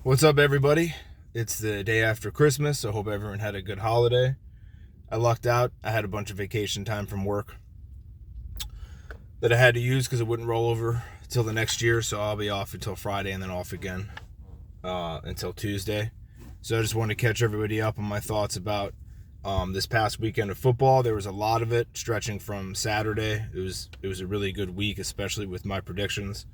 What's up, everybody? It's the day after Christmas. I hope everyone had a good holiday. I lucked out. I had a bunch of vacation time from work that I had to use because it wouldn't roll over till the next year. So I'll be off until Friday and then off again until Tuesday. So I just wanted to catch everybody up on my thoughts about this past weekend of football. There was a lot of it stretching from Saturday. It was a really good week, especially with my predictions.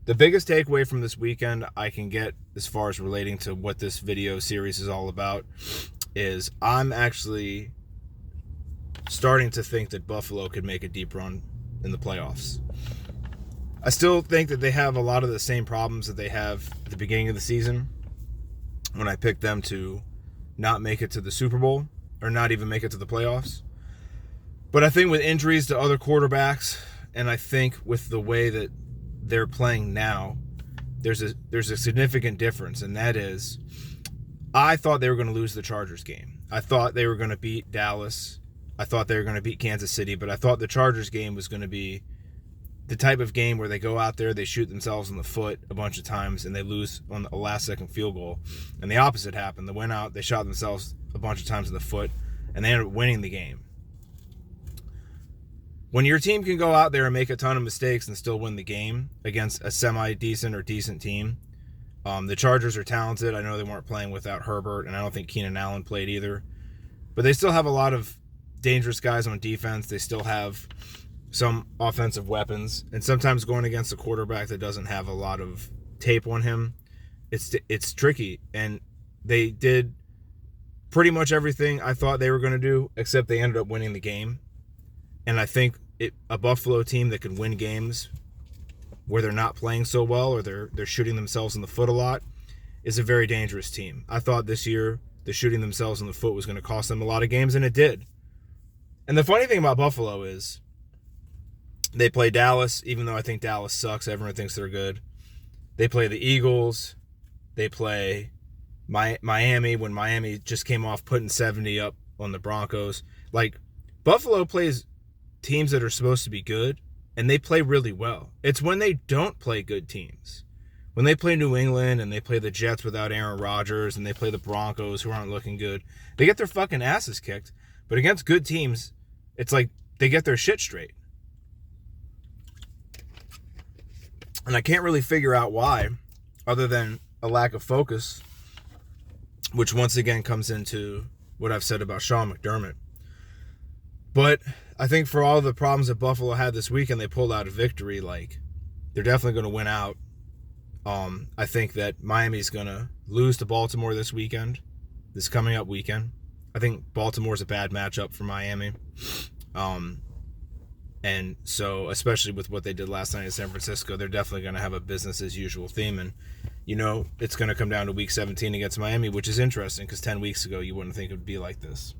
The biggest takeaway from this weekend I can get as far as relating to what this video series is all about is I'm actually starting to think that Buffalo could make a deep run in the playoffs. I still think that they have a lot of the same problems that they have at the beginning of the season when I picked them to not make it to the Super Bowl or not even make it to the playoffs. But I think with injuries to other quarterbacks, and I think with the way that they're playing now, there's a significant difference, and that is I thought they were going to lose the Chargers game. I thought they were going to beat Dallas. I thought they were going to beat Kansas City, but I thought the Chargers game was going to be the type of game where they go out there, they shoot themselves in the foot a bunch of times, and they lose on a last-second field goal. And the opposite happened. They went out, they shot themselves a bunch of times in the foot, and they ended up winning the game. When your team can go out there and make a ton of mistakes and still win the game against a semi-decent or decent team, the Chargers are talented. I know they weren't playing without Herbert, and I don't think Keenan Allen played either. But they still have a lot of dangerous guys on defense. They still have some offensive weapons. And sometimes going against a quarterback that doesn't have a lot of tape on him, it's tricky. And they did pretty much everything I thought they were going to do, except they ended up winning the game. And I think a Buffalo team that can win games where they're not playing so well or they're shooting themselves in the foot a lot is a very dangerous team. I thought this year the shooting themselves in the foot was going to cost them a lot of games, and it did. And the funny thing about Buffalo is they play Dallas, even though I think Dallas sucks. Everyone thinks they're good. They play the Eagles. They play Miami when Miami just came off putting 70 up on the Broncos. Like, Buffalo plays teams that are supposed to be good, and they play really well. It's when they don't play good teams. When they play New England and they play the Jets without Aaron Rodgers and they play the Broncos who aren't looking good, they get their fucking asses kicked. But against good teams, it's like they get their shit straight. And I can't really figure out why, other than a lack of focus, which once again comes into what I've said about Sean McDermott. But I think for all the problems that Buffalo had this weekend, they pulled out a victory. Like, they're definitely going to win out. I think that Miami's going to lose to Baltimore this coming up weekend. I think Baltimore's a bad matchup for Miami. And so, especially with what they did last night in San Francisco, they're definitely going to have a business as usual theme. And, it's going to come down to week 17 against Miami, which is interesting because 10 weeks ago, you wouldn't think it would be like this.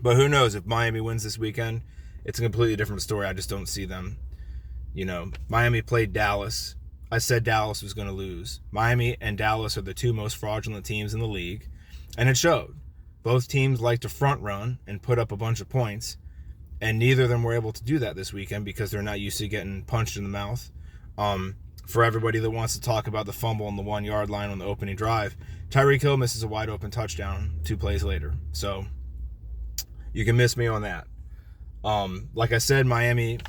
But who knows? If Miami wins this weekend, it's a completely different story. I just don't see them. Miami played Dallas. I said Dallas was going to lose. Miami and Dallas are the two most fraudulent teams in the league, and it showed. Both teams like to front run and put up a bunch of points, and neither of them were able to do that this weekend because they're not used to getting punched in the mouth. For everybody that wants to talk about the fumble on the 1-yard line on the opening drive, Tyreek Hill misses a wide open touchdown 2 plays later. So you can miss me on that. Like I said, Miami,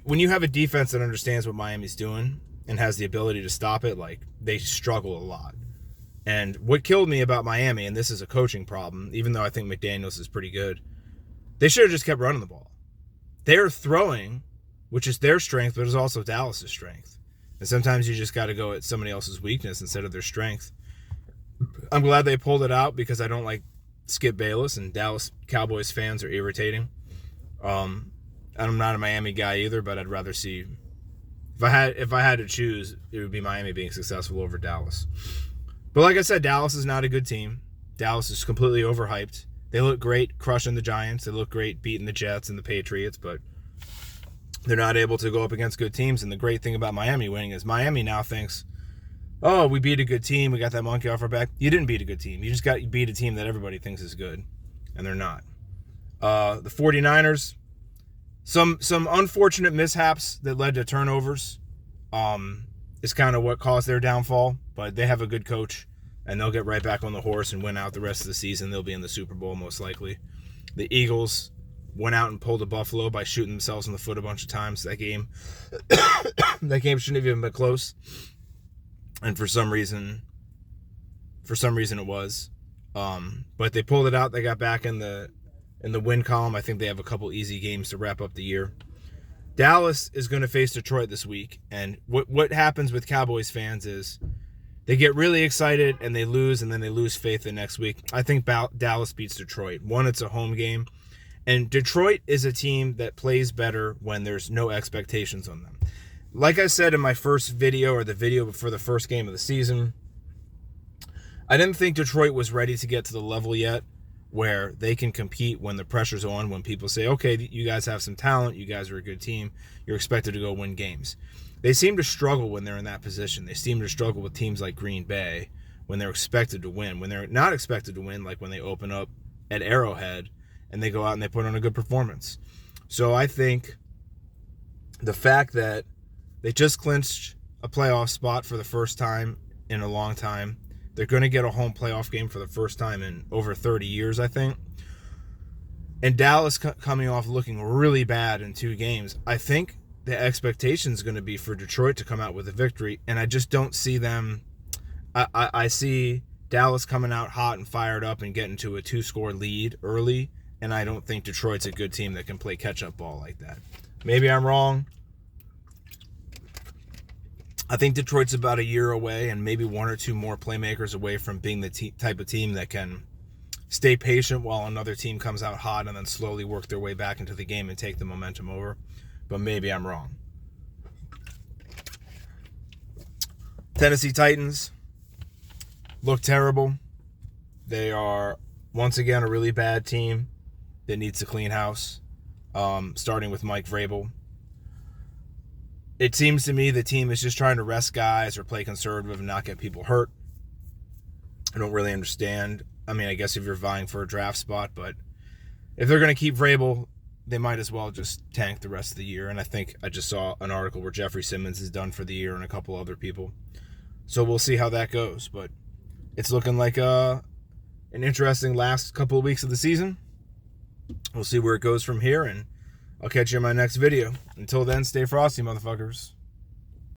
when you have a defense that understands what Miami's doing and has the ability to stop it, like, they struggle a lot. And what killed me about Miami, and this is a coaching problem, even though I think McDaniels is pretty good, they should have just kept running the ball. They're throwing, which is their strength, but is also Dallas' strength. And sometimes you just got to go at somebody else's weakness instead of their strength. I'm glad they pulled it out because I don't like Skip Bayless, and Dallas Cowboys fans are irritating. I'm not a Miami guy either, but I'd rather see, if I had to choose, it would be Miami being successful over Dallas. But like I said, Dallas is not a good team. Dallas is completely overhyped. They look great crushing the Giants. They look great beating the Jets and the Patriots, but they're not able to go up against good teams. And the great thing about Miami winning is Miami now thinks, oh, we beat a good team. We got that monkey off our back. You didn't beat a good team. You just beat a team that everybody thinks is good, and they're not. The 49ers, some unfortunate mishaps that led to turnovers. is kind of what caused their downfall, but they have a good coach, and they'll get right back on the horse and win out the rest of the season. They'll be in the Super Bowl most likely. The Eagles went out and pulled a Buffalo by shooting themselves in the foot a bunch of times. That game shouldn't have even been close, and for some reason it was. But they pulled it out. They got back in the win column. I think they have a couple easy games to wrap up the year. Dallas is going to face Detroit this week, and what happens with Cowboys fans is they get really excited and they lose, and then they lose faith the next week. I think Dallas beats Detroit. One, it's a home game, and Detroit is a team that plays better when there's no expectations on them. Like I said in my first video, or the video before the first game of the season, I didn't think Detroit was ready to get to the level yet where they can compete when the pressure's on, when people say, okay, you guys have some talent, you guys are a good team, you're expected to go win games. They seem to struggle when they're in that position. They seem to struggle with teams like Green Bay when they're expected to win. When they're not expected to win, like when they open up at Arrowhead and they go out and they put on a good performance. So I think the fact that they just clinched a playoff spot for the first time in a long time, they're going to get a home playoff game for the first time in over 30 years, I think. And Dallas coming off looking really bad in 2 games. I think the expectation is going to be for Detroit to come out with a victory, and I just don't see them. I see Dallas coming out hot and fired up and getting to a 2-score lead early, and I don't think Detroit's a good team that can play catch-up ball like that. Maybe I'm wrong. I think Detroit's about a year away and maybe 1 or 2 more playmakers away from being the type of team that can stay patient while another team comes out hot and then slowly work their way back into the game and take the momentum over. But maybe I'm wrong. Tennessee Titans look terrible. They are, once again, a really bad team that needs to clean house, starting with Mike Vrabel. It seems to me the team is just trying to rest guys or play conservative and not get people hurt. I don't really understand. I mean, I guess if you're vying for a draft spot, but if they're going to keep Vrabel, they might as well just tank the rest of the year. And I think I just saw an article where Jeffrey Simmons is done for the year and a couple other people. So we'll see how that goes. But it's looking like an interesting last couple of weeks of the season. We'll see where it goes from here, and I'll catch you in my next video. Until then, stay frosty, motherfuckers.